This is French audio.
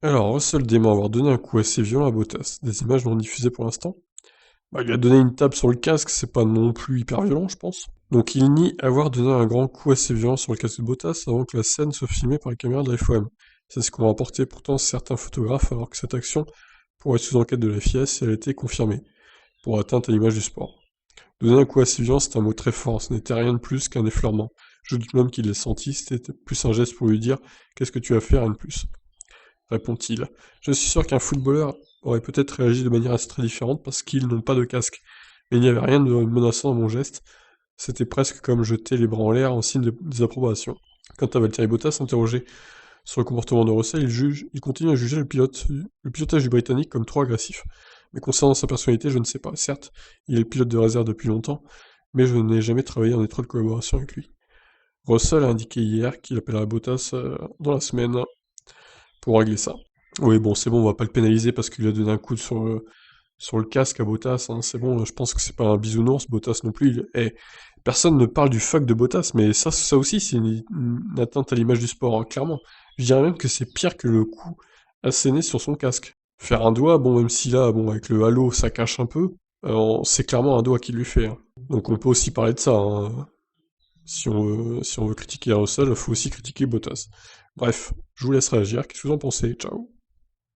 Alors, Russell dément avoir donné un coup assez violent à Bottas. Des images non diffusées pour l'instant. Bah, il a donné une tape sur le casque, c'est pas non plus hyper violent, je pense. Donc il nie avoir donné un grand coup assez violent sur le casque de Bottas avant que la scène soit filmée par les caméras de la FOM. C'est ce qu'ont rapporté pourtant certains photographes alors que cette action pourrait être sous enquête de la FIA si elle était confirmée, pour atteinte à l'image du sport. Donner un coup assez violent, c'est un mot très fort, ce n'était rien de plus qu'un effleurement. Je doute même qu'il l'ait senti, c'était plus un geste pour lui dire «Qu'est-ce que tu vas faire, rien de plus?» répond-il. Je suis sûr qu'un footballeur aurait peut-être réagi de manière assez très différente parce qu'ils n'ont pas de casque. Mais il n'y avait rien de menaçant dans mon geste, c'était presque comme jeter les bras en l'air en signe de désapprobation. Quant à Valtteri Bottas, interrogé sur le comportement de Russell, il continue à juger le pilotage du Britannique comme trop agressif. Mais concernant sa personnalité, je ne sais pas. Certes, il est pilote de réserve depuis longtemps, mais je n'ai jamais travaillé en étroite collaboration avec lui. Russell a indiqué hier qu'il appellera Bottas dans la semaine pour régler ça. Oui, bon, c'est bon, on va pas le pénaliser parce qu'il a donné un coup sur le casque à Bottas, hein, c'est bon, je pense que c'est pas un bisounours, Bottas non plus. Personne ne parle du fuck de Bottas, mais ça aussi, c'est une atteinte à l'image du sport, hein, clairement. Je dirais même que c'est pire que le coup asséné sur son casque. Faire un doigt, bon, même si là, bon, avec le halo, ça cache un peu, c'est clairement un doigt qui lui fait, hein. Donc on peut aussi parler de ça, hein. Si on veut critiquer Russell, faut aussi critiquer Bottas. Bref, je vous laisse réagir, qu'est-ce que vous en pensez? Ciao.